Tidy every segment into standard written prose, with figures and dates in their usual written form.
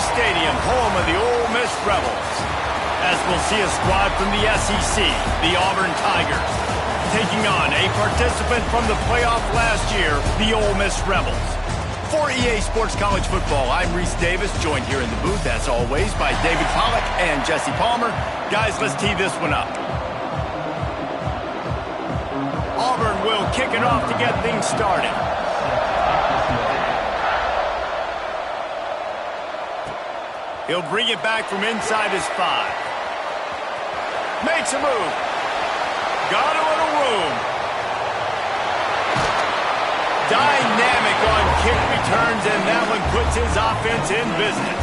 Stadium, home of the Ole Miss Rebels. As we'll see a squad from the SEC, the Auburn Tigers, taking on a participant from the playoff last year, the Ole Miss Rebels. For EA Sports College Football, I'm Reese Davis, joined here in the booth, as always, by David Pollack and Jesse Palmer. Guys, let's tee this one up. Auburn will kick it off to get things started. He'll bring it back from inside his 5. Makes a move. Got a little room. Dynamic on kick returns, and that one puts his offense in business.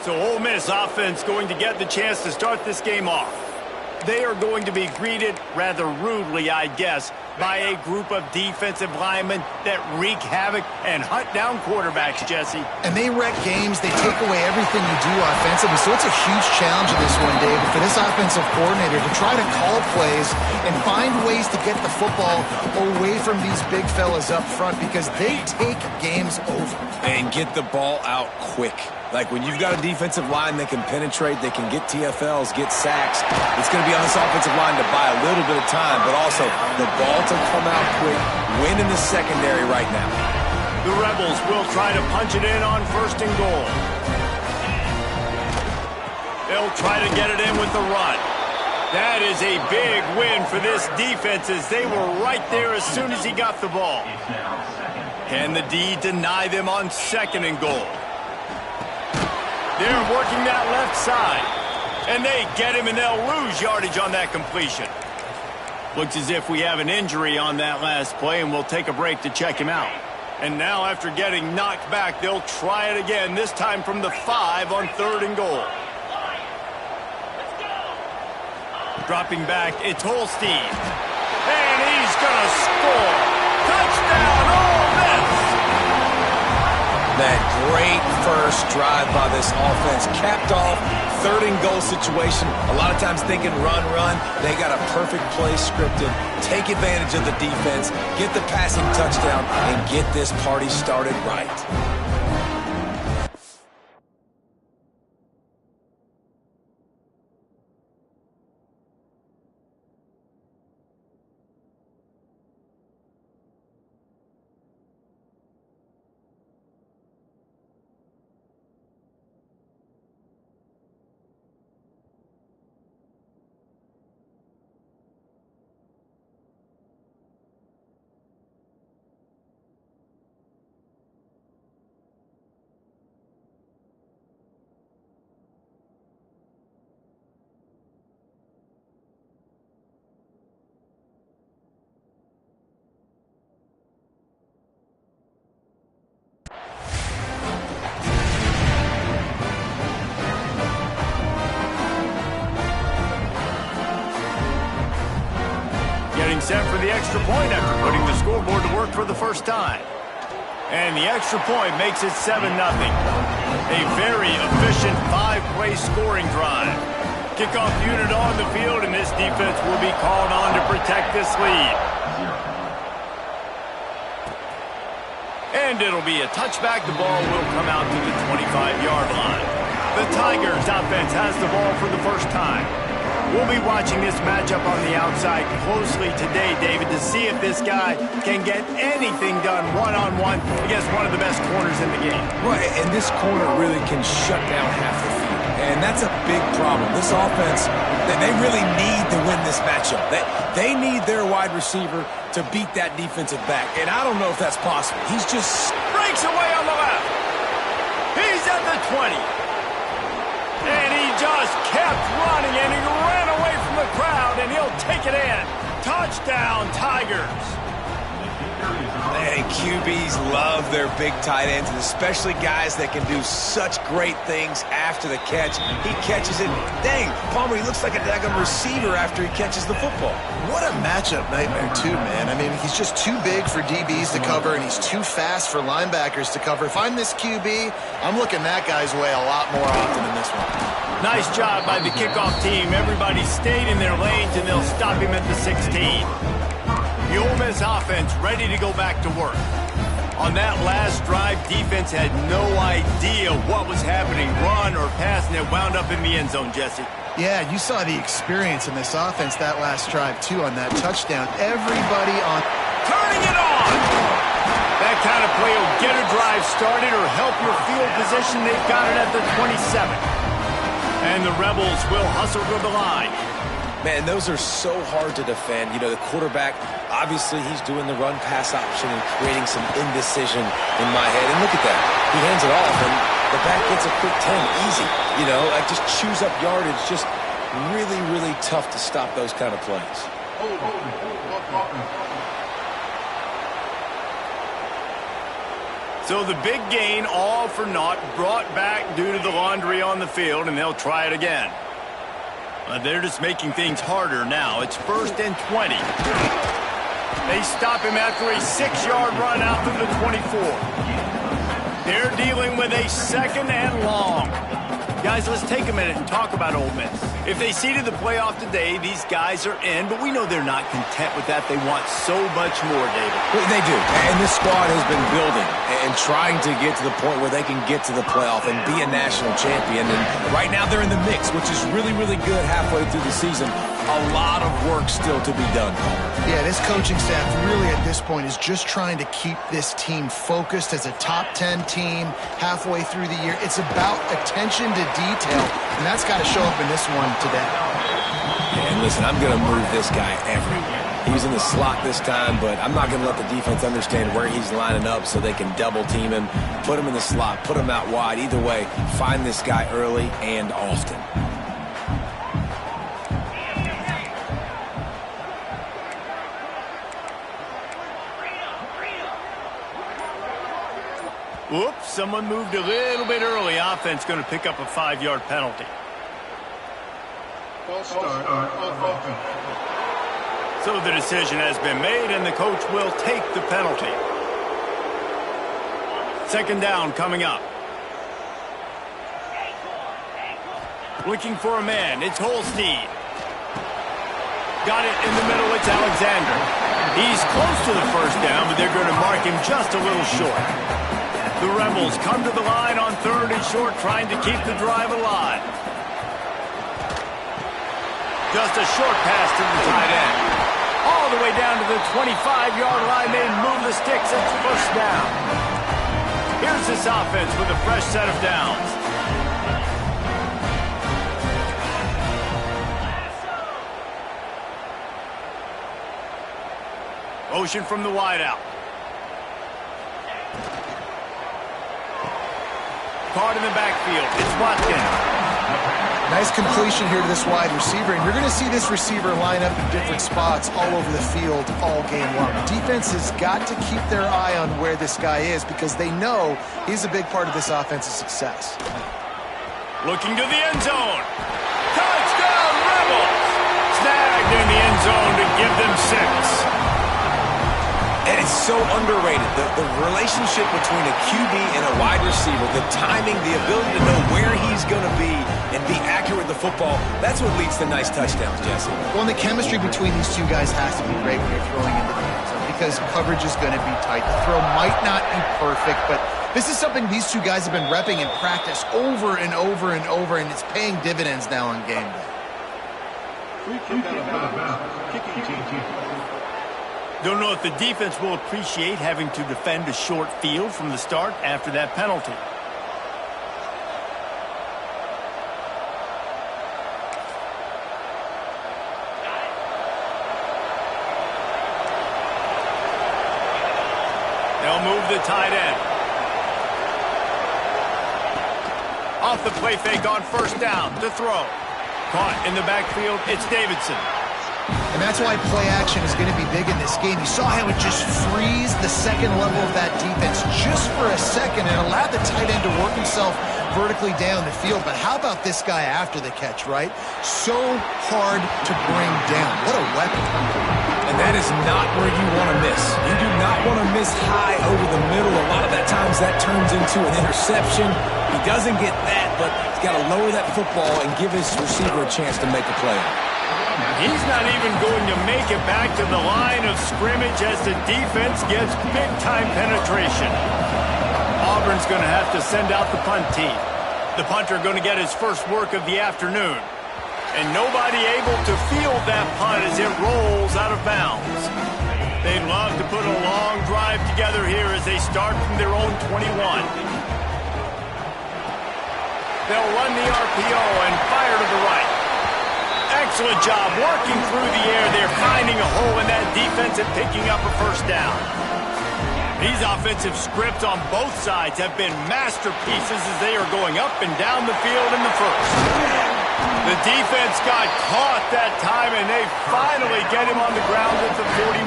So Ole Miss offense going to get the chance to start this game off. They are going to be greeted rather rudely, I guess, by a group of defensive linemen that wreak havoc and hunt down quarterbacks, Jesse. And they wreck games. They take away everything you do offensively. So it's a huge challenge in this one, David, for this offensive coordinator to try to call plays and find ways to get the football away from these big fellas up front, because they take games over. And get the ball out quick. Like when you've got a defensive line that can penetrate, they can get TFLs, get sacks, it's going to be on this offensive line to buy a little bit of time, but also the ball to come out quick, win in the secondary right now. The Rebels will try to punch it in on 1st and goal. They'll try to get it in with the run. That is a big win for this defense, as they were right there as soon as he got the ball. Can the D deny them on 2nd and goal? They're working that left side, and they get him, and they'll lose yardage on that completion. Looks as if we have an injury on that last play, and we'll take a break to check him out. And now, after getting knocked back, they'll try it again, this time from the 5 on 3rd and goal. Dropping back, it's Holstein. And he's going to score. Touchdown, Ole Miss! That great first drive by this offense capped off 3rd and goal situation. A lot of times thinking run. They got a perfect play scripted. Take advantage of the defense, get the passing touchdown, and get this party started right. Getting set for the extra point after putting the scoreboard to work for the first time. And the extra point makes it 7-0. A very efficient 5-play scoring drive. Kickoff unit on the field, and this defense will be called on to protect this lead. And it'll be a touchback. The ball will come out to the 25-yard line. The Tigers offense has the ball for the first time. We'll be watching this matchup on the outside closely today, David, to see if this guy can get anything done one-on-one against one of the best corners in the game. Well, and this corner really can shut down half the field, and that's a big problem. This offense, they really need to win this matchup. They need their wide receiver to beat that defensive back, and I don't know if that's possible. He's just breaks away on the left. He's at the 20. And he just kept running, and he ran away from the crowd, and he'll take it in. Touchdown, Tigers. And QBs love their big tight ends, and especially guys that can do such great things after the catch. He catches it. Dang, Palmer, he looks like a daggum receiver after he catches the football. What a matchup nightmare, too, man. I mean, he's just too big for DBs to cover, and he's too fast for linebackers to cover. If I'm this QB, I'm looking that guy's way a lot more often than this one. Nice job by the kickoff team. Everybody stayed in their lanes, and they'll stop him at the 16. The Ole Miss offense ready to go back to work. On that last drive, defense had no idea what was happening, run or pass, and it wound up in the end zone, Jesse. Yeah, you saw the experience in this offense that last drive, too, on that touchdown. Everybody on... Turning it on! That kind of play will get a drive started or help your field position. They've got it at the 27. And the Rebels will hustle to the line. Man, those are so hard to defend. You know, the quarterback, obviously he's doing the run-pass option and creating some indecision in my head. And look at that. He hands it off, and the back gets a quick 10. Easy. You know, like just chews up yardage. Just really, really tough to stop those kind of plays. So the big gain, all for naught, brought back due to the laundry on the field, and they'll try it again. They're just making things harder now. It's 1st and 20. They stop him after a 6-yard run out to the 24. They're dealing with a 2nd and long. Guys, let's take a minute and talk about Ole Miss. If they seeded the playoff today, these guys are in, but we know they're not content with that. They want so much more, David. They do, and this squad has been building and trying to get to the point where they can get to the playoff and be a national champion. And right now they're in the mix, which is really, really good halfway through the season. A lot of work still to be done, Palmer. Yeah, this coaching staff really at this point is just trying to keep this team focused as a top 10 team halfway through the year. It's about attention to detail, and that's got to show up in this one today. Yeah, and listen, I'm going to move this guy everywhere. He's in the slot this time, but I'm not going to let the defense understand where he's lining up so they can double team him, put him in the slot, put him out wide. Either way, find this guy early and often. Whoops, someone moved a little bit early. Offense going to pick up a 5-yard penalty. So the decision has been made, and the coach will take the penalty. 2nd down coming up. Looking for a man. It's Holstein. Got it in the middle. It's Alexander. He's close to the 1st down, but they're going to mark him just a little short. The Rebels come to the line on 3rd and short, trying to keep the drive alive. Just a short pass to the tight end. All the way down to the 25-yard line. They move the sticks. It's 1st down. Here's this offense with a fresh set of downs. Motion from the wideout. Caught in the backfield. It's Watkins. Nice completion here to this wide receiver, and you're going to see this receiver line up in different spots all over the field all game long. Defense has got to keep their eye on where this guy is because they know he's a big part of this offense's success. Looking to the end zone. Touchdown, Rebels! Snagged in the end zone to give them 6. And it's so underrated. The relationship between a QB and a wide receiver, the timing, the ability to know where he's going to be and be accurate with the football, that's what leads to nice touchdowns, Jesse. Well, and the chemistry between these two guys has to be great when you're throwing into the end zone because coverage is going to be tight. The throw might not be perfect, but this is something these two guys have been repping in practice over and over and over, and it's paying dividends now on game day. Don't know if the defense will appreciate having to defend a short field from the start after that penalty. They'll move the tight end. Off the play fake on 1st down to throw. Caught in the backfield, it's Davidson. And that's why play action is going to be big in this game. You saw how it just frees the second level of that defense just for a second and allowed the tight end to work himself vertically down the field. But how about this guy after the catch, right? So hard to bring down. What a weapon. And that is not where you want to miss. You do not want to miss high over the middle. A lot of that times that turns into an interception. He doesn't get that, but he's got to lower that football and give his receiver a chance to make a play. He's not even going to make it back to the line of scrimmage as the defense gets big-time penetration. Auburn's going to have to send out the punt team. The punter going to get his first work of the afternoon. And nobody able to field that punt as it rolls out of bounds. They'd love to put a long drive together here as they start from their own 21. They'll run the RPO and fire to the right. Excellent job working through the air. They're finding a hole in that defense and picking up a first down. These offensive scripts on both sides have been masterpieces as they are going up and down the field in the first. The defense got caught that time, and they finally get him on the ground at the 41.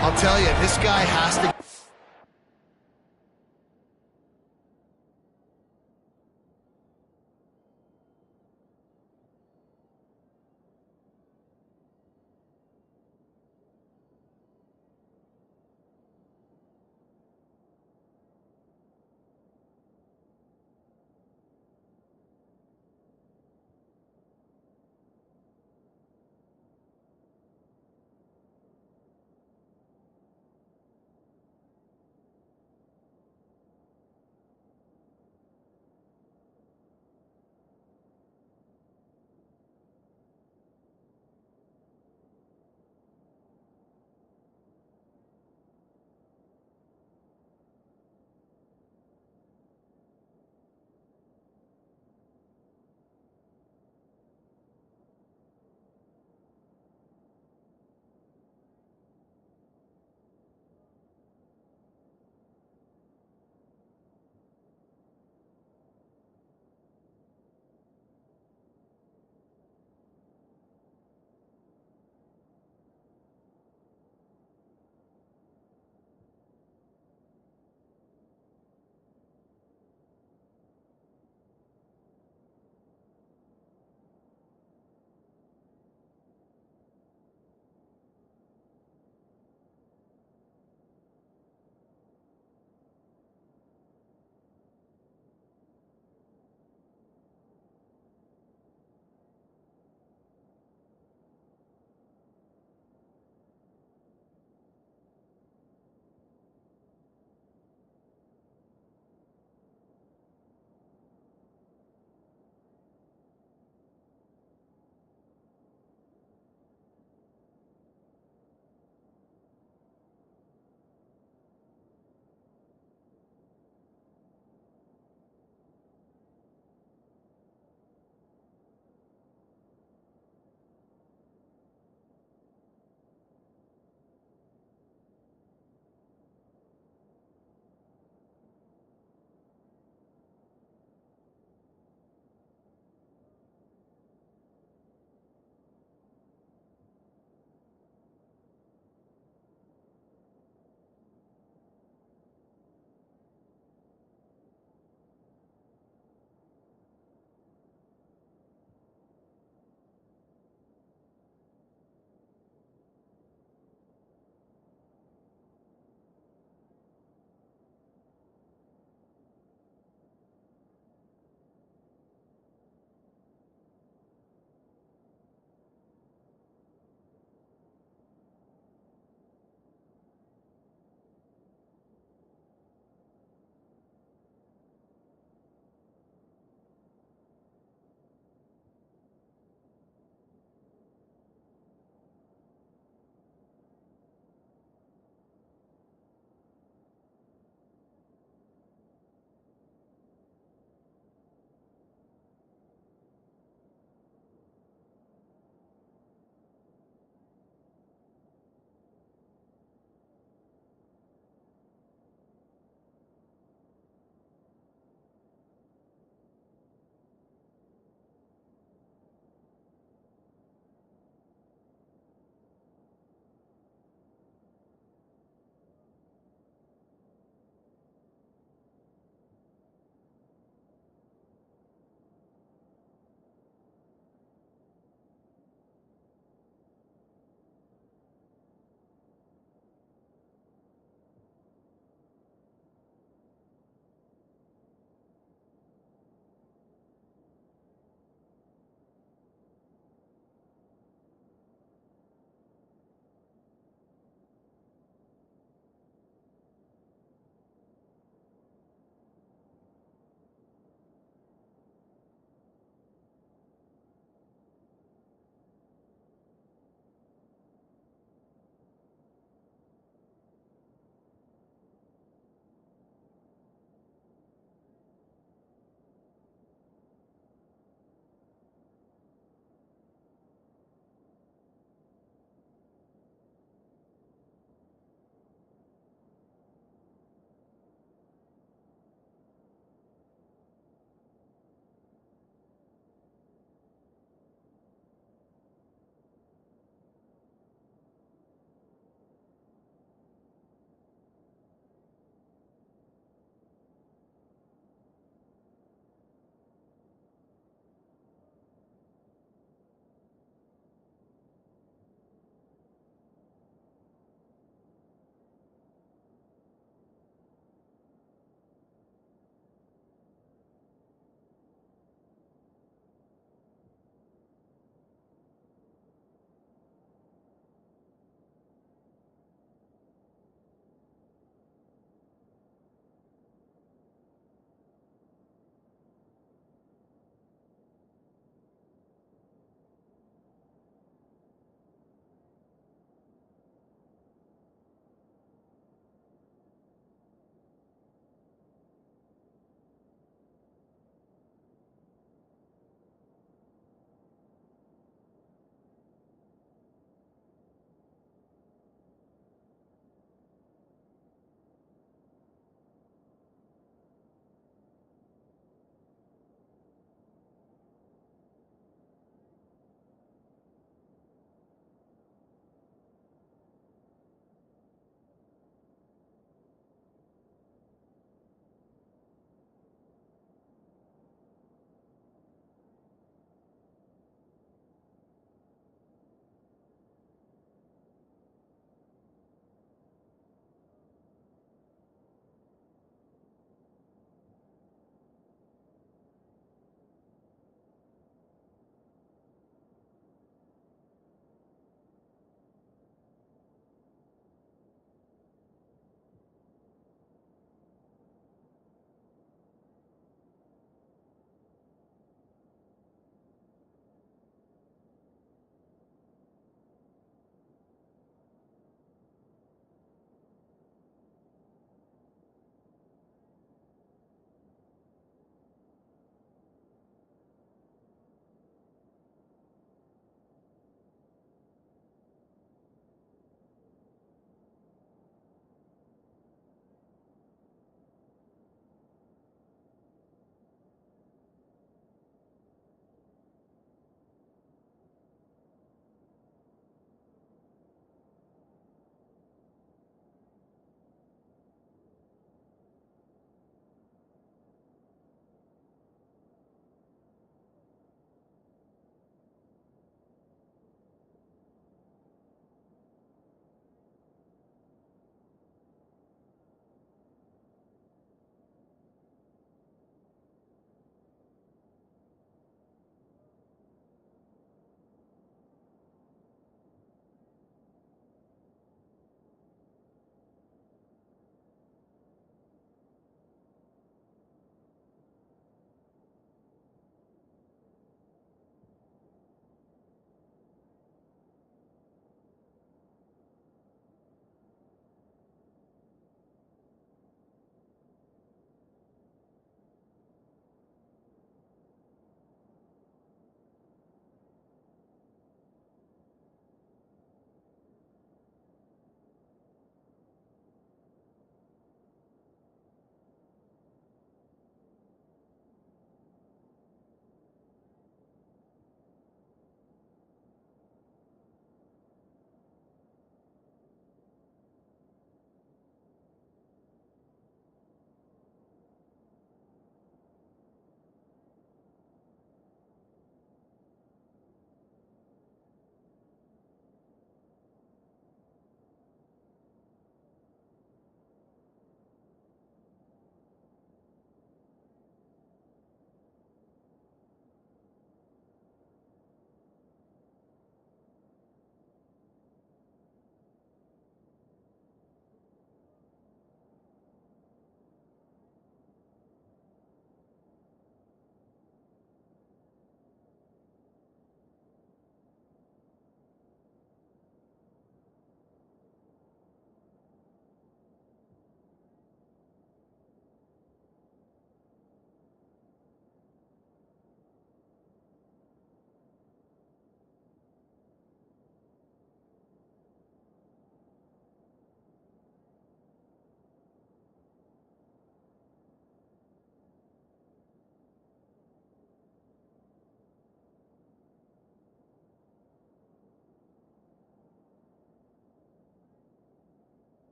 I'll tell you, this guy has to...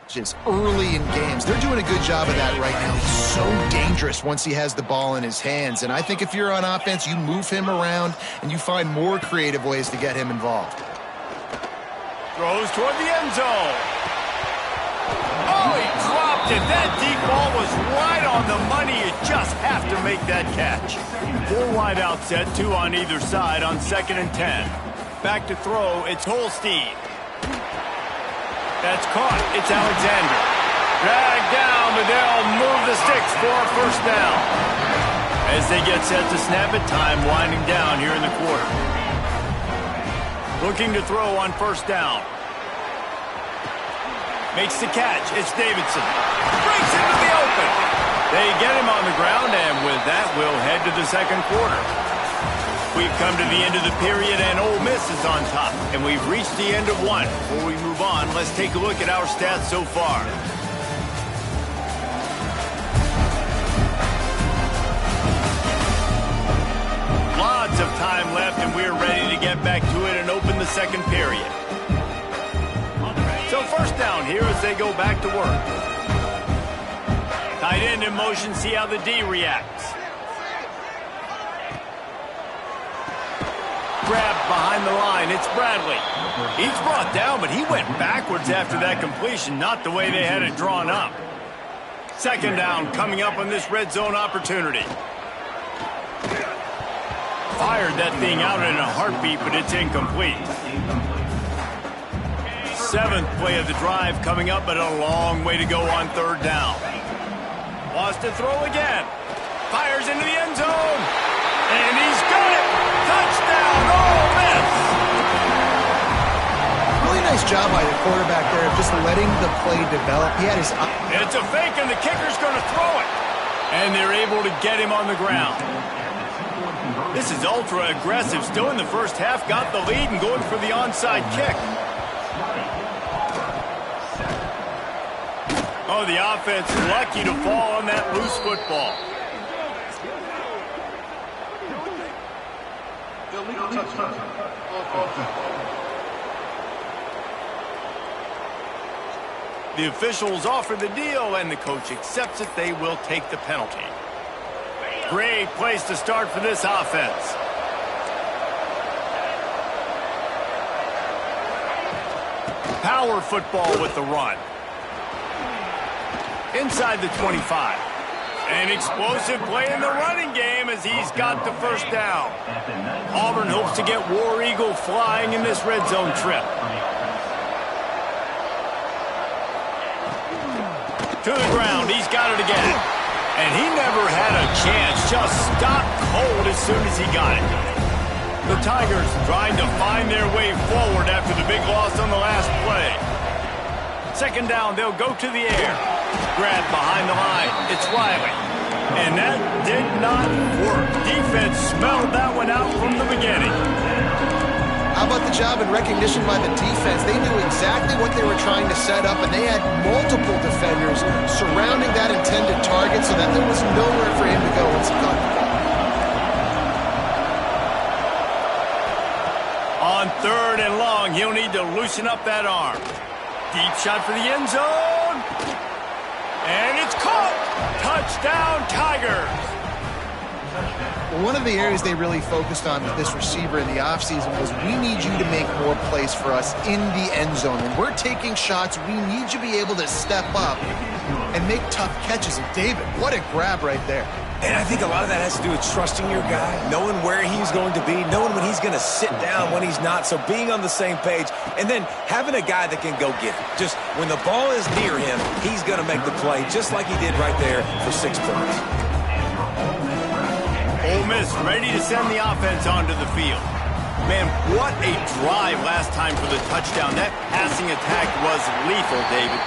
just early in games. They're doing a good job of that right now. He's so dangerous once he has the ball in his hands. And I think if you're on offense, you move him around and you find more creative ways to get him involved. Throws toward the end zone. Oh, he dropped it. That deep ball was right on the money. You just have to make that catch. 4 wide out set, 2 on either side on 2nd and 10. Back to throw, it's Holstein. That's caught. It's Alexander. Dragged down, but they'll move the sticks for a first down. As they get set to snap it, time winding down here in the quarter. Looking to throw on first down. Makes the catch. It's Davidson. Breaks into the open. They get him on the ground, and with that, we'll head to the second quarter. We've come to the end of the period, and Ole Miss is on top. And we've reached the end of one. Before we move on, let's take a look at our stats so far. Lots of time left, and we're ready to get back to it and open the second period. So first down here as they go back to work. Tight end in motion, see how the D reacts. Grabbed behind the line, it's Bradley. He's brought down, but he went backwards after that completion, not the way they had it drawn up. Second down coming up on this red zone opportunity. Fired that thing out in a heartbeat, but it's incomplete. 7th play of the drive coming up, but a long way to go on third down. Lost to throw again. Fires into the end zone. And he's got it. Touchdown, Ole Miss. Really nice job by the quarterback there of just letting the play develop. He had his... It's a fake, and the kicker's going to throw it. And they're able to get him on the ground. This is ultra aggressive. Still in the first half, got the lead and going for the onside kick. Oh, the offense lucky to fall on that loose football. The officials offer the deal, and the coach accepts it. They will take the penalty. Great place to start for this offense. Power football with the run. Inside the 25. An explosive play in the running game as he's got the first down. Auburn hopes to get War Eagle flying in this red zone trip. To the ground, he's got it again. And he never had a chance, just stopped cold as soon as he got it. The Tigers trying to find their way forward after the big loss on the last play. Second down, they'll go to the air. Grab behind the line, it's Riley. And that did not work. Defense smelled that one out from the beginning. How about the job and recognition by the defense? They knew exactly what they were trying to set up, and they had multiple defenders surrounding that intended target so that there was nowhere for him to go once he got the ball. On third and long, he'll need to loosen up that arm. Deep shot for the end zone. And it's caught. Touchdown, Tigers. Well, one of the areas they really focused on with this receiver in the offseason was we need you to make more plays for us in the end zone. When we're taking shots, we need you to be able to step up and make tough catches. And David, what a grab right there. And I think a lot of that has to do with trusting your guy, knowing where he's going to be, knowing when he's going to sit down, when he's not, so being on the same page, and then having a guy that can go get it. Just when the ball is near him, he's going to make the play, just like he did right there for 6 points. Ole Miss ready to send the offense onto the field. Man, what a drive last time for the touchdown. That passing attack was lethal, David.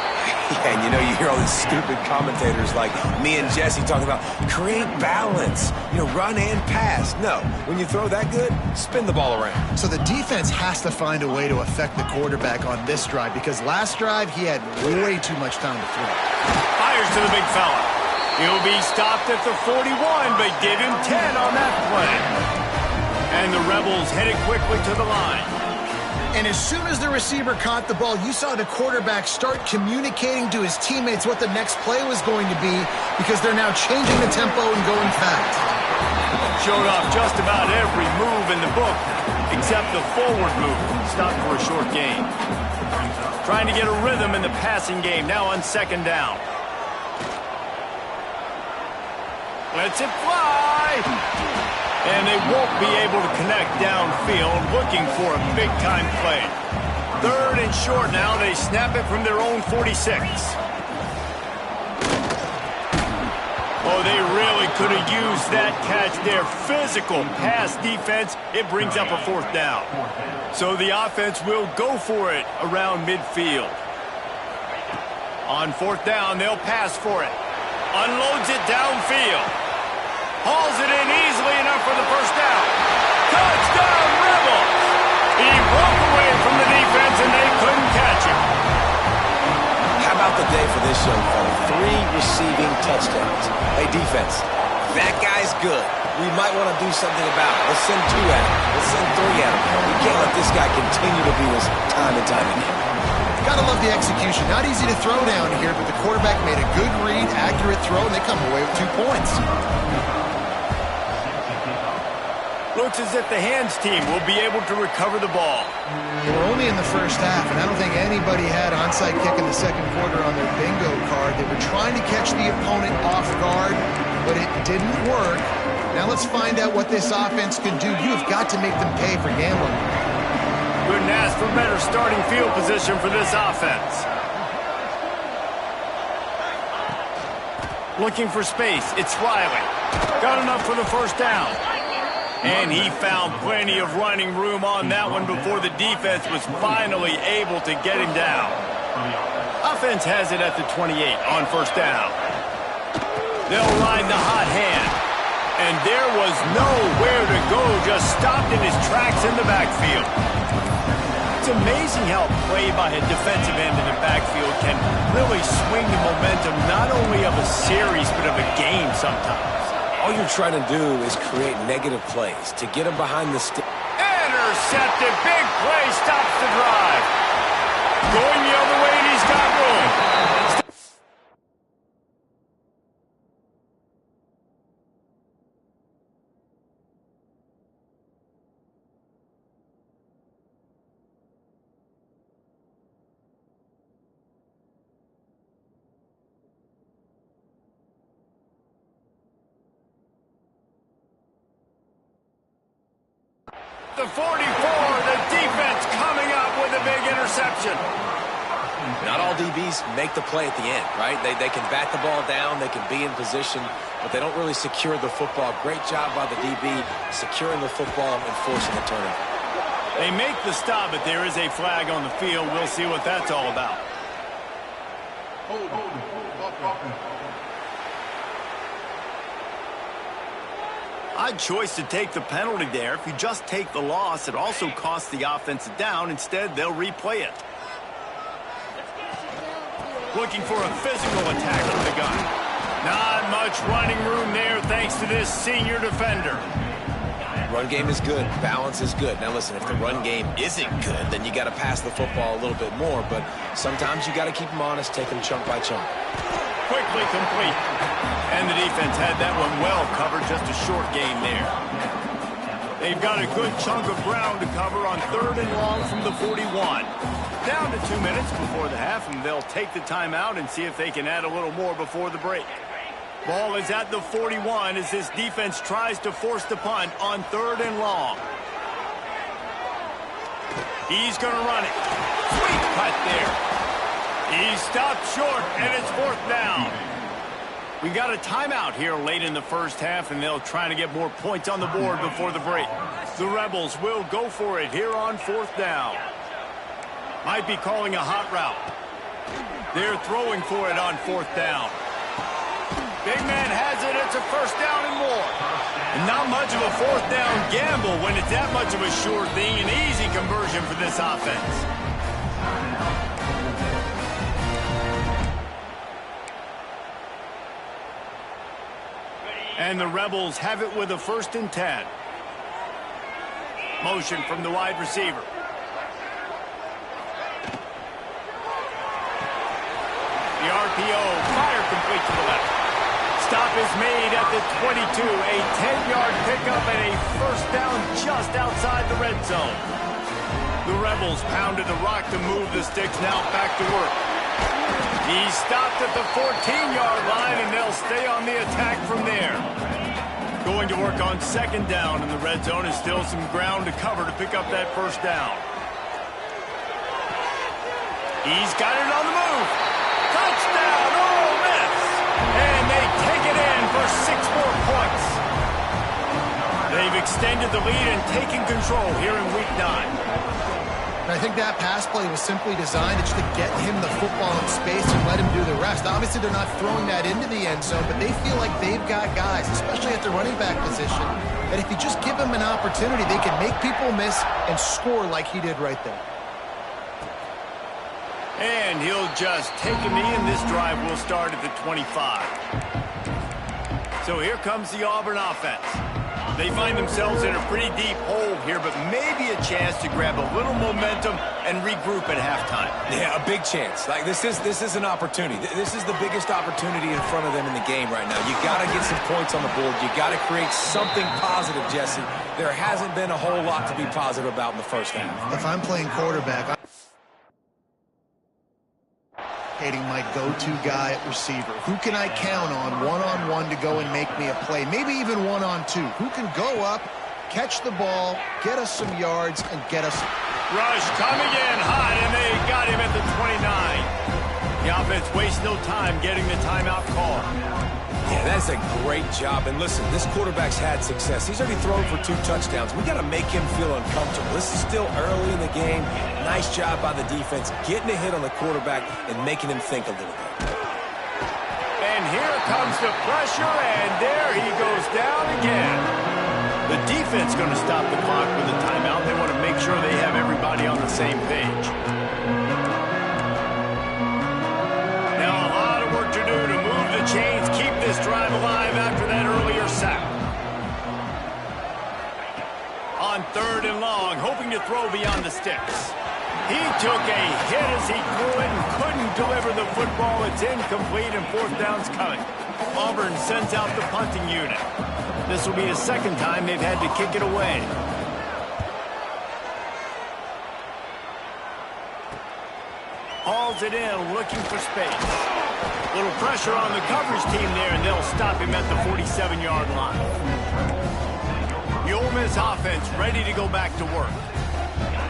Yeah, and you know, you hear all these stupid commentators like me and Jesse talking about create balance, run and pass. No, when you throw that good, spin the ball around. So the defense has to find a way to affect the quarterback on this drive because last drive he had way too much time to throw. Fires to the big fella. He'll be stopped at the 41, but give him 10 on that play. And the Rebels headed quickly to the line. And as soon as the receiver caught the ball, you saw the quarterback start communicating to his teammates what the next play was going to be because they're now changing the tempo and going fast. Showed off just about every move in the book except the forward move. Stopped for a short gain. Trying to get a rhythm in the passing game now on second down. Lets it fly. And they won't be able to connect downfield, looking for a big-time play. Third and short now. They snap it from their own 46. Oh, they really could have used that catch there. Physical pass defense. It brings up a fourth down. So the offense will go for it around midfield. On fourth down, they'll pass for it. Unloads it downfield. Hauls it in easily enough for the first down. Touchdown, Rebels! He broke away from the defense, and they couldn't catch him. How about the day for this young fella? 3 receiving touchdowns. Hey, defense, that guy's good. We might want to do something about it. Let's send 2 at him. Let's send 3 at him. We can't let this guy continue to beat us time and time again. Gotta love the execution. Not easy to throw down here, but the quarterback made a good read, accurate throw, and they come away with 2 points. Looks as if the hands team will be able to recover the ball. We're only in the first half, and I don't think anybody had onside kick in the second quarter on their bingo card. They were trying to catch the opponent off guard, but it didn't work. Now let's find out what this offense can do. You have got to make them pay for gambling. Couldn't ask for better starting field position for this offense. Looking for space. It's Riley. Got enough for the first down. And he found plenty of running room on that one before the defense was finally able to get him down. Offense has it at the 28 on first down. They'll ride the hot hand. And there was nowhere to go, just stopped in his tracks in the backfield. It's amazing how play by a defensive end in the backfield can really swing the momentum not only of a series but of a game sometimes. All you're trying to do is create negative plays to get him behind the stick. Intercepted. Big play. Stops the drive. Going the other way, and he's got room. The 44, the defense coming up with a big interception. Not all DBs make the play at the end, right? They can bat the ball down, they can be in position, but they don't really secure the football. Great job by the DB securing the football and forcing the turnover. They make the stop, but there is a flag on the field. We'll see what that's all about. Odd choice to take the penalty there. If you just take the loss, it also costs the offense a down. Instead, they'll replay it. Looking for a physical attack from the gun. Not much running room there thanks to this senior defender. Run game is good. Balance is good. Now listen, if the run game isn't good, then you got to pass the football a little bit more. But sometimes you got to keep them honest, take them chunk by chunk. Quickly complete. And the defense had that one well covered, just a short gain there. They've got a good chunk of ground to cover on 3rd and long from the 41. Down to 2 minutes before the half, and they'll take the timeout and see if they can add a little more before the break. Ball is at the 41 as this defense tries to force the punt on 3rd and long. He's going to run it. Sweet cut there. He stopped short, and it's 4th down. We got a timeout here late in the first half, and they'll try to get more points on the board before the break. The Rebels will go for it here on 4th down. Might be calling a hot route. They're throwing for it on 4th down. Big man has it. It's a 1st down and more. And not much of a 4th down gamble when it's that much of a sure thing. An easy conversion for this offense. And the Rebels have it with a 1st and 10. Motion from the wide receiver. The RPO, fire complete to the left. Stop is made at the 22. A 10-yard pickup and a first down just outside the red zone. The Rebels pounded the rock to move the sticks, now back to work. He stopped at the 14-yard line, and they'll stay on the attack from there. Going to work on second down in the red zone is still some ground to cover to pick up that first down. He's got it on the move. Touchdown, Ole Miss. And they take it in for 6 more points. They've extended the lead and taken control here in Week 9. And I think that pass play was simply designed just to get him the football in space and let him do the rest. Obviously, they're not throwing that into the end zone, but they feel like they've got guys, especially at the running back position, that if you just give them an opportunity, they can make people miss and score like he did right there. And he'll just take a knee, and this drive will start at the 25. So here comes the Auburn offense. They find themselves in a pretty deep hole here, but maybe a chance to grab a little momentum and regroup at halftime. Yeah, a big chance. Like this is an opportunity. This is the biggest opportunity in front of them in the game right now. You got to get some points on the board. You got to create something positive, Jesse. There hasn't been a whole lot to be positive about in the first half. If I'm playing quarterback, my go-to guy at receiver. Who can I count on one-on-one to go and make me a play? Maybe even one-on-two. Who can go up, catch the ball, get us some yards, and get us... Rush coming in hot, and they got him at the 29. The offense wastes no time getting the timeout call. Yeah, that's a great job. And listen, this quarterback's had success. He's already thrown for 2 touchdowns. We got to make him feel uncomfortable. This is still early in the game. Nice job by the defense, getting a hit on the quarterback and making him think a little bit. And here comes the pressure, and there he goes down again. The defense going to stop the clock with a timeout. They want to make sure they have everybody on the same page. Now a lot of work to do to move the chains, keep this drive alive after that earlier sack. On 3rd and long, hoping to throw beyond the sticks. He took a hit as he threw it and couldn't deliver the football. It's incomplete, and 4th down's coming. Auburn sends out the punting unit. This will be the 2nd time they've had to kick it away. Hauls it in, looking for space. Little pressure on the coverage team there, and they'll stop him at the 47-yard line. The Ole Miss offense ready to go back to work.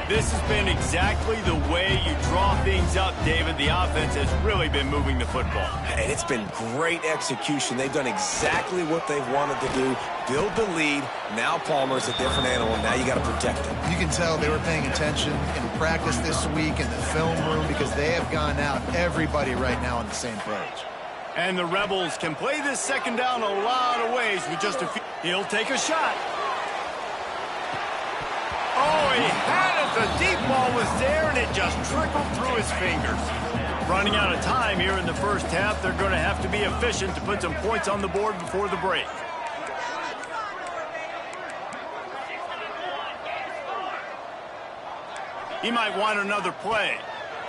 This has been exactly the way you draw things up, David. The offense has really been moving the football. And it's been great execution. They've done exactly what they've wanted to do. Build the lead. Now Palmer's a different animal. Now you got to protect him. You can tell they were paying attention in practice this week in the film room because they have gone out, everybody right now on the same page. And the Rebels can play this 2nd down a lot of ways with just a few. He'll take a shot. Oh, he had it. The deep ball was there, and it just trickled through his fingers. Running out of time here in the first half, they're going to have to be efficient to put some points on the board before the break. He might want another play.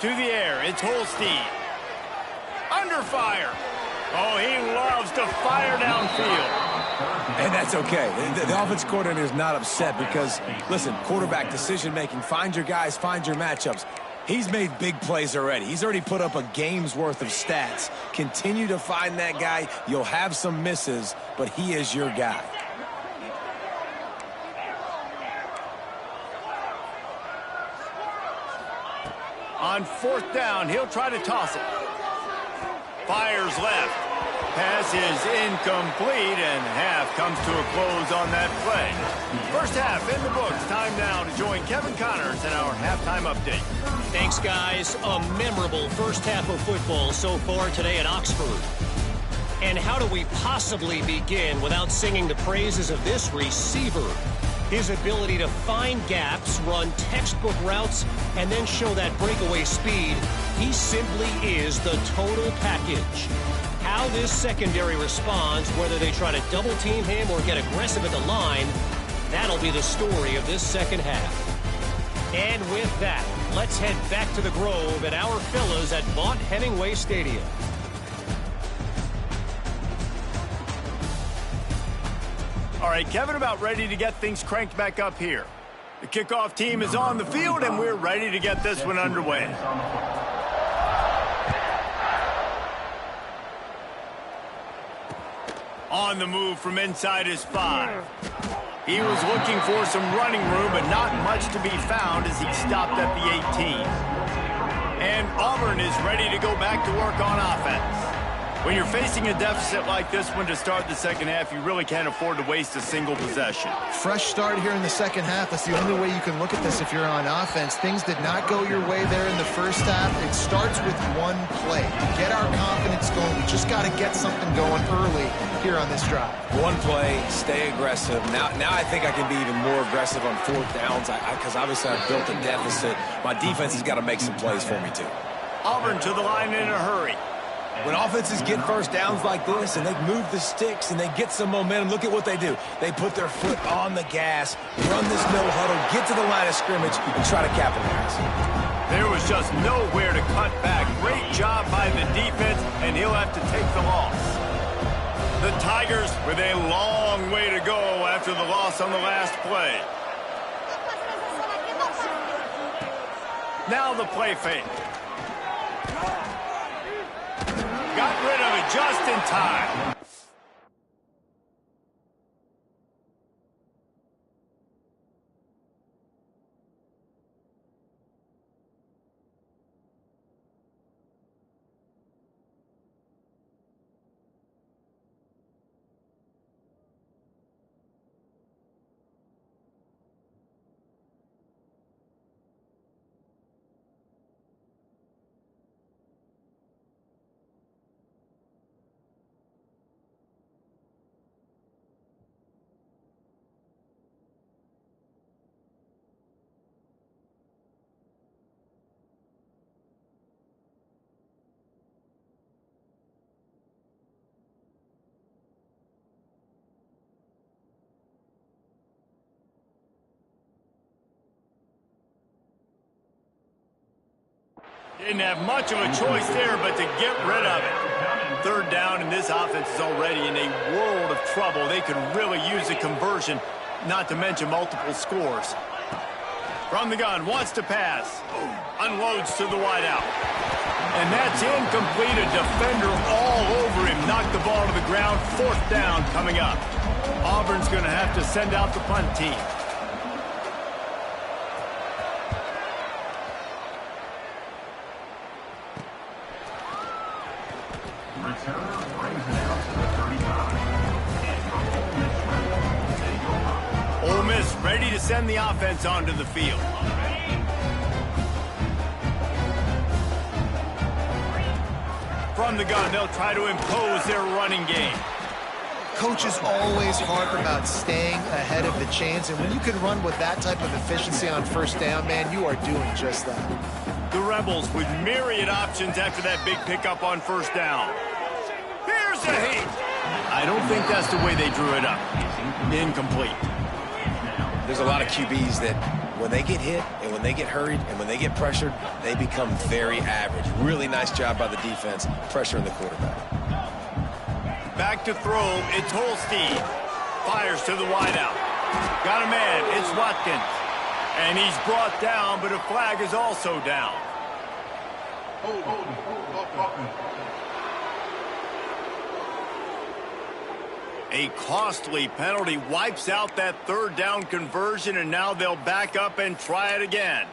To the air, it's Holstein. Under fire. Oh, he loves to fire downfield. And that's okay. The offense coordinator is not upset because, listen, quarterback decision-making, find your guys, find your matchups. He's made big plays already. He's already put up a game's worth of stats. Continue to find that guy. You'll have some misses, but he is your guy. On 4th down, he'll try to toss it. Fires left. Pass is incomplete, and half comes to a close on that play. First half in the books. Time now to join Kevin Connors in our halftime update. Thanks, guys. A memorable first half of football so far today at Oxford. And how do we possibly begin without singing the praises of this receiver? His ability to find gaps, run textbook routes, and then show that breakaway speed. He simply is the total package. How this secondary responds, whether they try to double-team him or get aggressive at the line, that'll be the story of this second half. And with that, let's head back to the Grove at our fellas at Vaught Hemingway Stadium. All right, Kevin, about ready to get things cranked back up here. The kickoff team is on the field, and we're ready to get this one underway. On the move from inside his 5. He was looking for some running room, but not much to be found as he stopped at the 18. And Auburn is ready to go back to work on offense. When you're facing a deficit like this one to start the second half, you really can't afford to waste a single possession. Fresh start here in the second half. That's the only way you can look at this if you're on offense. Things did not go your way there in the first half. It starts with one play. To get our confidence going, we just got to get something going early here on this drive. One play, stay aggressive. Now I think I can be even more aggressive on fourth downs because obviously I've built a deficit. My defense has got to make some plays for me too. Auburn to the line in a hurry. When offenses get first downs like this and they move the sticks and they get some momentum, look at what they do. They put their foot on the gas, run this no huddle, get to the line of scrimmage, and try to capitalize. There was just nowhere to cut back. Great job by the defense, and he'll have to take the loss. The Tigers with a long way to go after the loss on the last play. Now the play fake. Got rid of it just in time. Didn't have much of a choice there, but to get rid of it. Third down, and this offense is already in a world of trouble. They could really use a conversion, not to mention multiple scores. From the gun, wants to pass. Unloads to the wideout. And that's incomplete. A defender all over him. Knocked the ball to the ground. Fourth down coming up. Auburn's going to have to send out the punt team. Ole Miss ready to send the offense onto the field. From the gun, they'll try to impose their running game. Coaches always harp about staying ahead of the chains, and when you can run with that type of efficiency on first down, man, you are doing just that. The Rebels with myriad options after that big pickup on first down. Here's a heat. I don't think that's the way they drew it up. Incomplete. There's a lot of QBs that when they get hit and when they get hurried and when they get pressured, they become very average. Really nice job by the defense, pressuring the quarterback. Back to throw, it's Holstein. Fires to the wideout. Got a man, it's Watkins. And he's brought down, but a flag is also down. A costly penalty wipes out that third down conversion, and now they'll back up and try it again.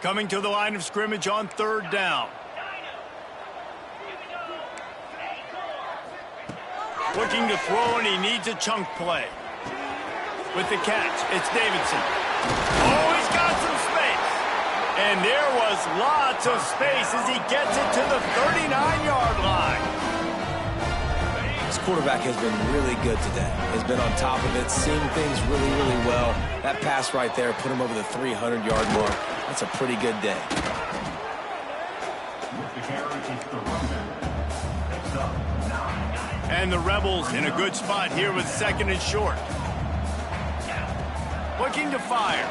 Coming to the line of scrimmage on third down. Looking to throw, and he needs a chunk play. With the catch, it's Davidson. Oh, he's got some space. And there was lots of space as he gets it to the 39-yard line. This quarterback has been really good today. Has been on top of it, seeing things really, really well. That pass right there put him over the 300-yard mark. That's a pretty good day. And the Rebels in a good spot here with second and short. Looking to fire.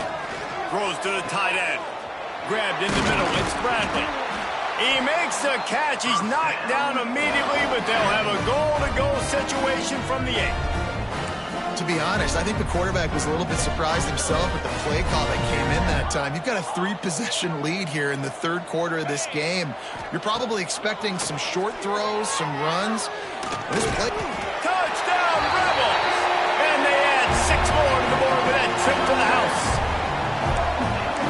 Throws to the tight end. Grabbed in the middle. It's Bradley. He makes the catch. He's knocked down immediately, but they'll have a goal-to-go situation from the 8. To be honest, I think the quarterback was a little bit surprised himself with the play call that came in that time. You've got a 3-possession lead here in the third quarter of this game. You're probably expecting some short throws, some runs. This play... Touchdown, Rebels! And they add 6 more to the board with that trip to the house.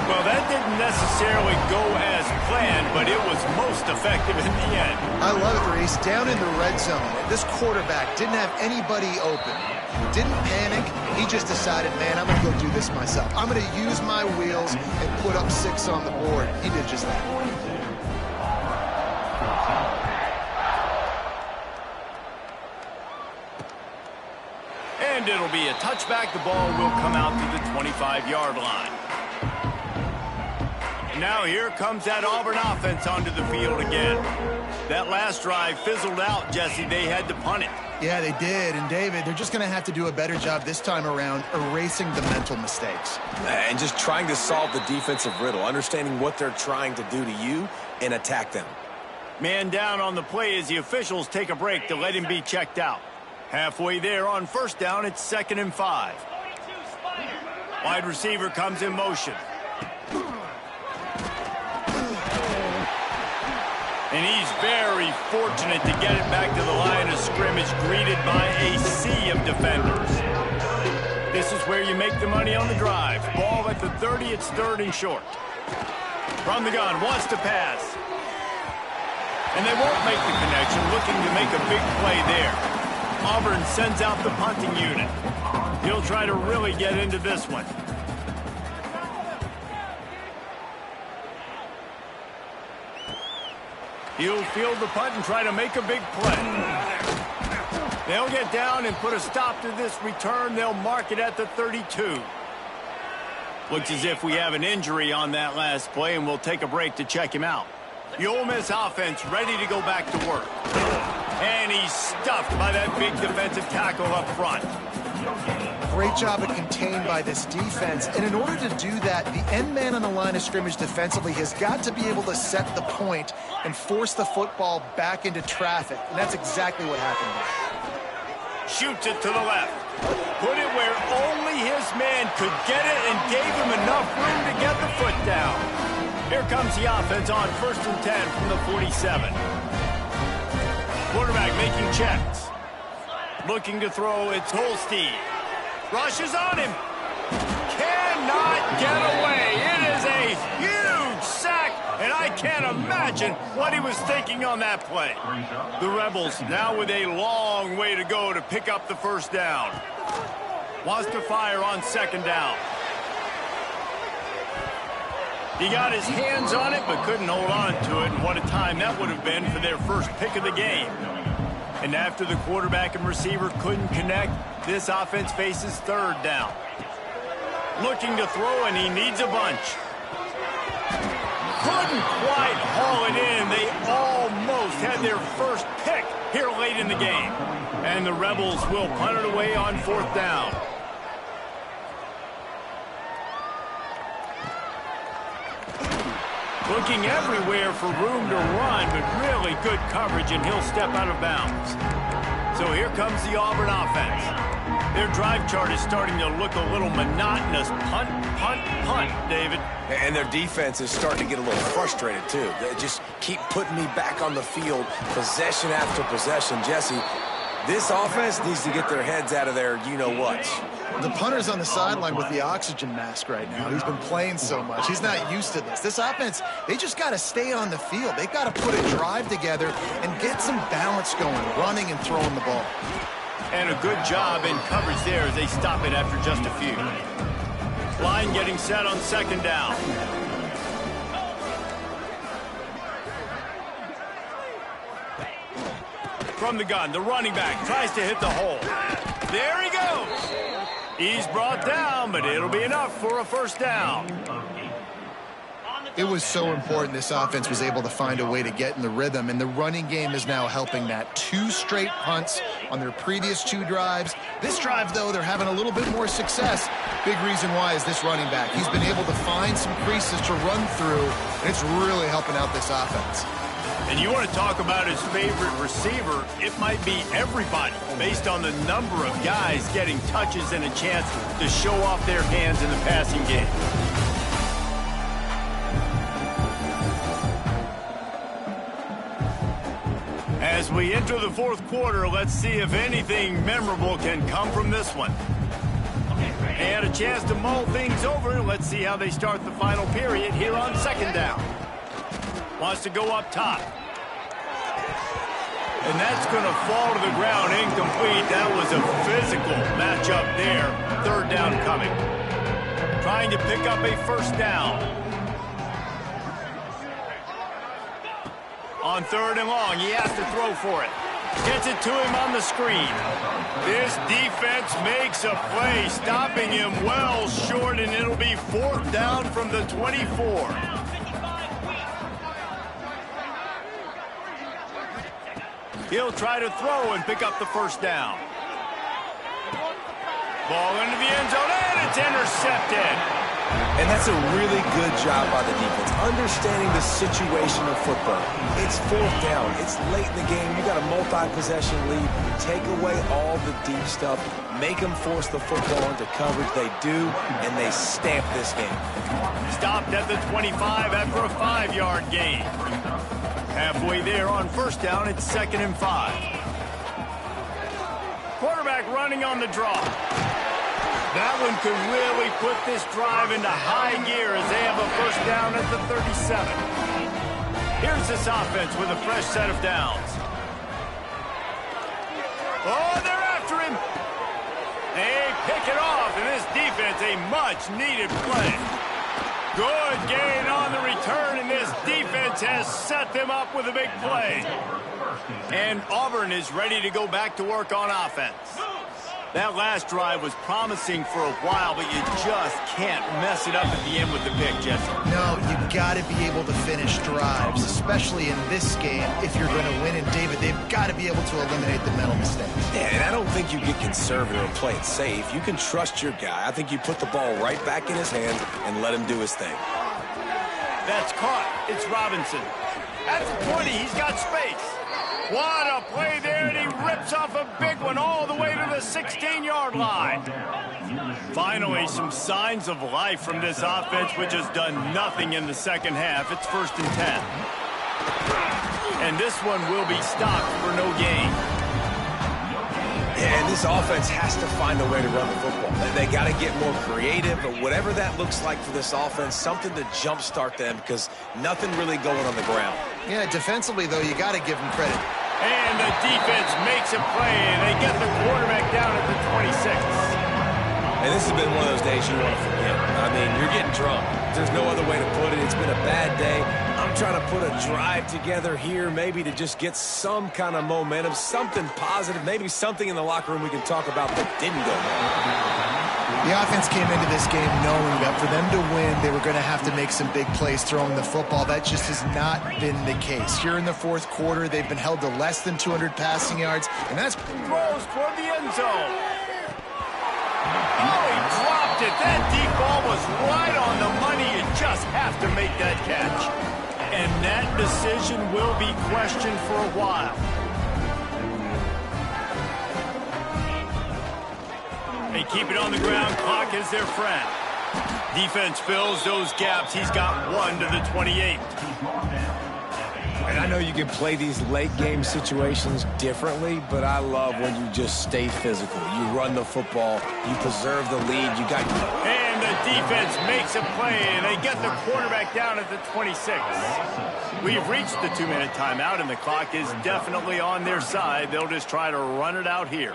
Well, that didn't necessarily go as planned, but it was most effective in the end. I love it, Reese. Down in the red zone, this quarterback didn't have anybody open. Didn't panic. He just decided, man, I'm going to go do this myself. I'm going to use my wheels and put up 6 on the board. He did just that. And it'll be a touchback. The ball will come out to the 25-yard line. Now here comes that Auburn offense onto the field again. That last drive fizzled out, Jesse. They had to punt it. Yeah, they did. And, David, they're just going to have to do a better job this time around erasing the mental mistakes. And just trying to solve the defensive riddle, understanding what they're trying to do to you and attack them. Man down on the play as the officials take a break to let him be checked out. Halfway there on first down, it's 2nd and 5. Wide receiver comes in motion. And he's very fortunate to get it back to the line of scrimmage, greeted by a sea of defenders. This is where you make the money on the drive. Ball at the 30, it's 3rd and short. From the gun, wants to pass. And they won't make the connection, looking to make a big play there. Auburn sends out the punting unit. He'll try to really get into this one. He'll field the punt and try to make a big play. They'll get down and put a stop to this return. They'll mark it at the 32. Looks as if we have an injury on that last play, and we'll take a break to check him out. The Ole Miss offense ready to go back to work. And he's stuffed by that big defensive tackle up front. Great job of contained by this defense. And in order to do that, the end man on the line of scrimmage defensively has got to be able to set the point and force the football back into traffic. And that's exactly what happened there. Shoots it to the left. Put it where only his man could get it and gave him enough room to get the foot down. Here comes the offense on 1st and 10 from the 47. Quarterback making checks. Looking to throw, it's Holstein. Rushes on him. Cannot get away. It is a huge sack, and I can't imagine what he was thinking on that play. The Rebels now with a long way to go to pick up the first down. Wants to fire on 2nd down. He got his hands on it, but couldn't hold on to it, and what a time that would have been for their first pick of the game. And after the quarterback and receiver couldn't connect, this offense faces 3rd down. Looking to throw, and he needs a bunch. Couldn't quite haul it in. They almost had their first pick here late in the game. And the Rebels will punt it away on 4th down. Looking everywhere for room to run, but really good coverage, and he'll step out of bounds. So here comes the Auburn offense. Their drive chart is starting to look a little monotonous. Punt, punt, punt, David. And their defense is starting to get a little frustrated, too. They just keep putting me back on the field, possession after possession. Jesse, this offense needs to get their heads out of their you-know-what. The punter's on the sideline with the oxygen mask right now. He's been playing so much. He's not used to this. This offense, they just got to stay on the field. They've got to put a drive together and get some balance going, running and throwing the ball. And a good job in coverage there as they stop it after just a few. Line getting set on 2nd down. From the gun, the running back tries to hit the hole. There he goes. He's brought down, but it'll be enough for a 1st down. It was so important this offense was able to find a way to get in the rhythm, and the running game is now helping that. 2 straight punts on their previous 2 drives. This drive, though, they're having a little bit more success. Big reason why is this running back. He's been able to find some creases to run through, and it's really helping out this offense. And you want to talk about his favorite receiver, it might be everybody, based on the number of guys getting touches and a chance to show off their hands in the passing game. As we enter the fourth quarter, let's see if anything memorable can come from this one. They had a chance to mull things over. Let's see how they start the final period here on second down. Wants to go up top. And that's going to fall to the ground incomplete. That was a physical matchup there. Third down coming. Trying to pick up a first down. On third and long, he has to throw for it. Gets it to him on the screen. This defense makes a play, stopping him well short, and it'll be fourth down from the 24. He'll try to throw and pick up the first down. Ball into the end zone, and it's intercepted. And that's a really good job by the defense, understanding the situation of football. It's fourth down. It's late in the game. You got a multi-possession lead. Take away all the deep stuff. Make them force the football into coverage. They do, and they stamp this game. Stopped at the 25 after a 5-yard gain. Halfway there on first down, it's 2nd and 5. Quarterback running on the draw. That one could really put this drive into high gear as they have a first down at the 37. Here's this offense with a fresh set of downs. Oh, they're after him. They pick it off, and this defense, a much-needed play. Good gain on the return, and this defense has set them up with a big play. And Auburn is ready to go back to work on offense. That last drive was promising for a while, but you just can't mess it up at the end with the pick, Jesse. No, you got to be able to finish drives, especially in this game. If you're going to win, and David, they've got to be able to eliminate the mental mistakes. Yeah, and I don't think you get conservative or play it safe. You can trust your guy. I think you put the ball right back in his hands and let him do his thing. That's caught. It's Robinson. At the 20, he's got space. What a play there, and he rips off a big one all the way to the 16-yard line. Finally, some signs of life from this offense, which has done nothing in the second half. It's 1st and 10. And this one will be stopped for no gain. Yeah, and this offense has to find a way to run the football. They got to get more creative, but whatever that looks like for this offense, something to jumpstart them because nothing really going on the ground. Yeah, defensively, though, you got to give them credit. And the defense makes a play, and they get the quarterback down at the 26. And this has been one of those days you want to forget. I mean, you're getting drunk. There's no other way to put it. It's been a bad day. I'm trying to put a drive together here, maybe to just get some kind of momentum, something positive, maybe something in the locker room we can talk about that didn't go well. The offense came into this game knowing that for them to win, they were going to have to make some big plays throwing the football. That just has not been the case. Here in the fourth quarter, they've been held to less than 200 passing yards, and that's throws toward the end zone. Oh, he dropped it. That deep ball was right on the money. You just have to make that catch. And that decision will be questioned for a while. They keep it on the ground. Clock is their friend. Defense fills those gaps. He's got one to the 28. And I know you can play these late game situations differently, but I love when you just stay physical. You run the football, you preserve the lead, you got... And the defense makes a play, and they get the quarterback down at the 26. We've reached the 2-minute timeout, and the clock is definitely on their side. They'll just try to run it out here.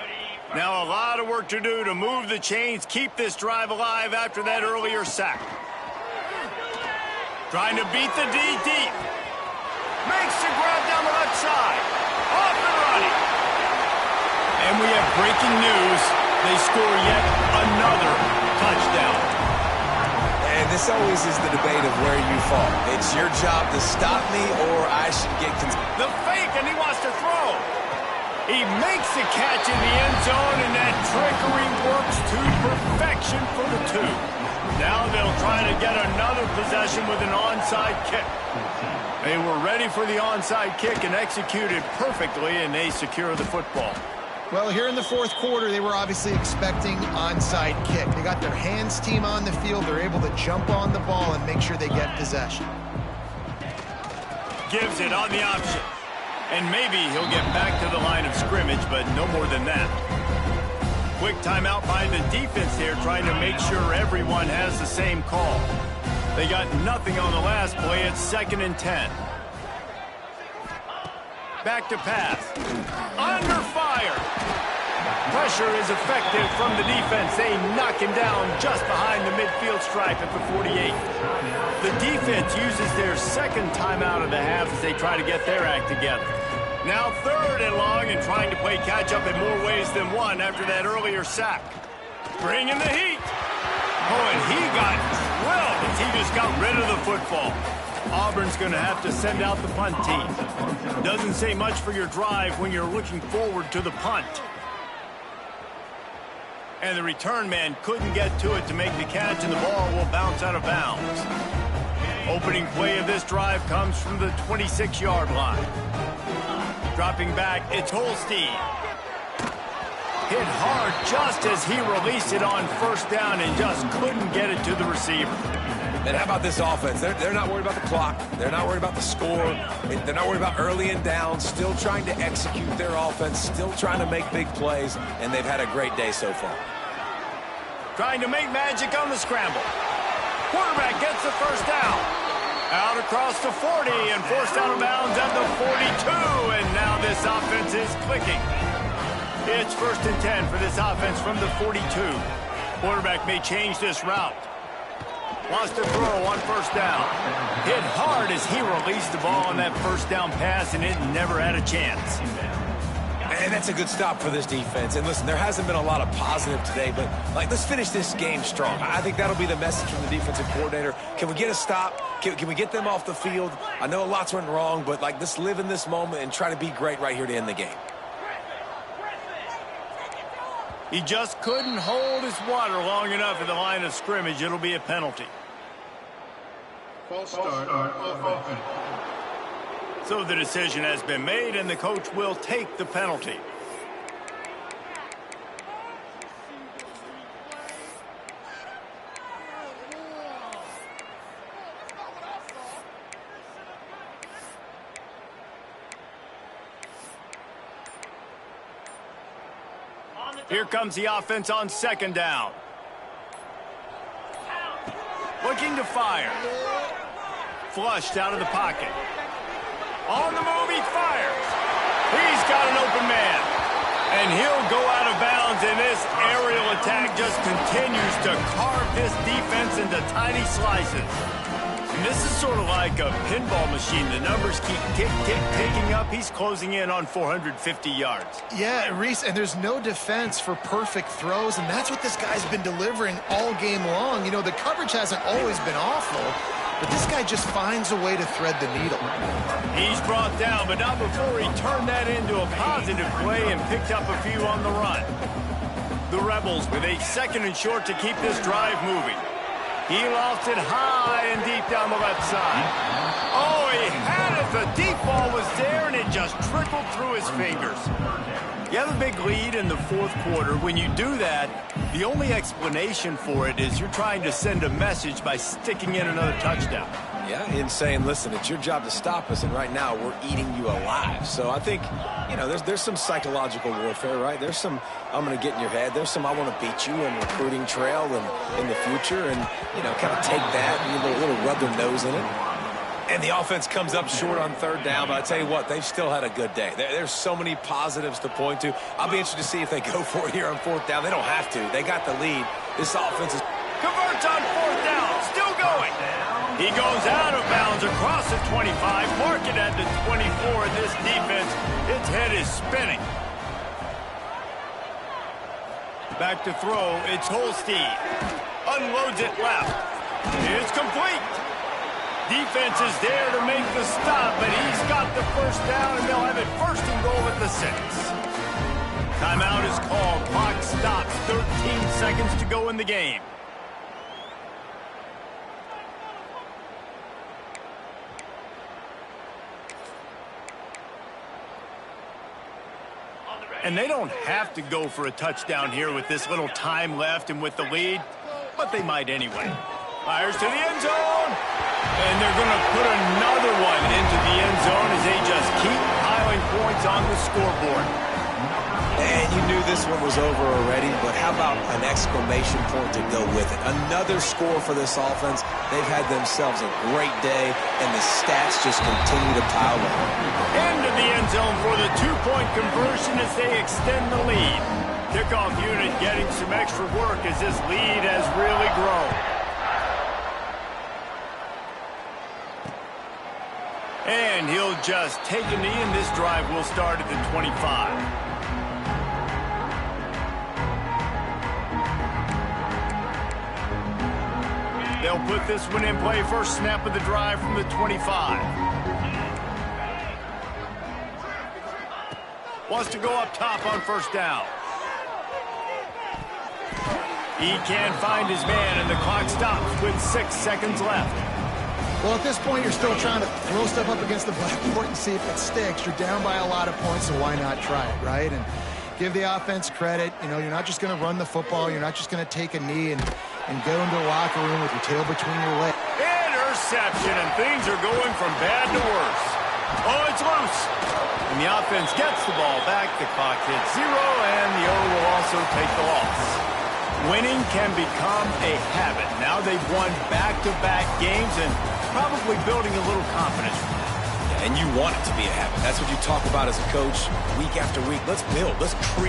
Now a lot of work to do to move the chains, keep this drive alive after that earlier sack. Trying to beat the D deep. Makes the grab down the left side. Off and running. And we have breaking news. They score yet another touchdown. And this always is the debate of where you fall. It's your job to stop me or I should get... The fake, and he wants to throw. He makes the catch in the end zone, and that trickery works to perfection for the 2. Now they'll try to get another possession with an onside kick. They were ready for the onside kick and executed perfectly, and they secure the football. Well, here in the fourth quarter, they were obviously expecting onside kick. They got their hands team on the field. They're able to jump on the ball and make sure they get possession. Gives it on the option. And maybe he'll get back to the line of scrimmage, but no more than that. Quick timeout by the defense here, trying to make sure everyone has the same call. They got nothing on the last play. It's 2nd and 10. Back to pass. Under fire. Pressure is effective from the defense. They knock him down just behind the midfield stripe at the 48. The defense uses their second timeout of the half as they try to get their act together. Now 3rd and long and trying to play catch-up in more ways than one after that earlier sack. Bringing the heat. Oh, and he got drilled as he just got rid of the football. Auburn's going to have to send out the punt team. Doesn't say much for your drive when you're looking forward to the punt. And the return man couldn't get to it to make the catch, and the ball will bounce out of bounds. Opening play of this drive comes from the 26-yard line. Dropping back, it's Holstein. Hit hard just as he released it on 1st down and just couldn't get it to the receiver. And how about this offense? They're not worried about the clock. They're not worried about the score. They're not worried about early and down. Still trying to execute their offense. Still trying to make big plays. And they've had a great day so far. Trying to make magic on the scramble. Quarterback gets the 1st down. Out across the 40 and forced out of bounds at the 42. And now this offense is clicking. It's 1st and 10 for this offense from the 42. Quarterback may change this route. Wants to throw on 1st down. Hit hard as he released the ball on that 1st down pass, and it never had a chance. And that's a good stop for this defense. And listen, there hasn't been a lot of positive today, but let's finish this game strong. I think that'll be the message from the defensive coordinator. Can we get a stop? Can we get them off the field? I know lots went wrong, but let's live in this moment and try to be great right here to end the game. He just couldn't hold his water long enough at the line of scrimmage. It'll be a penalty. False start on offense. So the decision has been made, and the coach will take the penalty. Here comes the offense on 2nd down. Looking to fire. Flushed out of the pocket. On the move, he fires. He's got an open man. And he'll go out of bounds, and this aerial attack just continues to carve this defense into tiny slices. And this is sort of like a pinball machine. The numbers keep ticking up. He's closing in on 450 yards. Yeah, Reese, and there's no defense for perfect throws, and that's what this guy's been delivering all game long. You know, the coverage hasn't always been awful, but this guy just finds a way to thread the needle. He's brought down, but not before he turned that into a positive play and picked up a few on the run. The Rebels with a 2nd and short to keep this drive moving. He lost it high and deep down the left side. Oh, he had it. The deep ball was there, and it just trickled through his fingers. You have a big lead in the 4th quarter. When you do that, the only explanation for it is you're trying to send a message by sticking in another touchdown. Yeah, and saying, listen, it's your job to stop us, and right now we're eating you alive. So I think, you know, there's some psychological warfare, right? There's some, I'm going to get in your head. There's some, I want to beat you in recruiting trail and in the future, and, you know, kind of take that and a little rub their nose in it. And the offense comes up short on 3rd down, but I tell you what, they've still had a good day. There's so many positives to point to. I'll be interested to see if they go for it here on 4th down. They don't have to. They got the lead. This offense is... Converts on 4th down. Still going. He goes out of bounds across the 25. Mark it at the 24. This defense, its head is spinning. Back to throw. It's Holstein. Unloads it left. It's complete. Defense is there to make the stop, but he's got the 1st down, and they'll have it 1st and goal at the 6. Timeout is called. Clock stops. 13 seconds to go in the game. And they don't have to go for a touchdown here with this little time left and with the lead, but they might anyway. Fires to the end zone, and they're going to put another one into the end zone as they just keep piling points on the scoreboard. And you knew this one was over already, but how about an exclamation point to go with it? Another score for this offense. They've had themselves a great day, and the stats just continue to pile up. Into the end zone for the two-point conversion as they extend the lead. Kickoff unit getting some extra work as this lead has really grown. And he'll just take a knee, and this drive will start at the 25. They'll put this one in play. First snap of the drive from the 25. Wants to go up top on first down. He can't find his man, and the clock stops with 6 seconds left. Well, at this point, you're still trying to throw stuff up against the blackboard and see if it sticks. You're down by a lot of points, so why not try it, right? And give the offense credit. You know, you're not just going to run the football. You're not just going to take a knee and go into the locker room with your tail between your legs. Interception, and things are going from bad to worse. Oh, it's loose. And the offense gets the ball back. The clock hits 0, and the O will also take the loss. Winning can become a habit. Now they've won back-to-back games and probably building a little confidence. And you want it to be a habit. That's what you talk about as a coach week after week. Let's build. Let's create.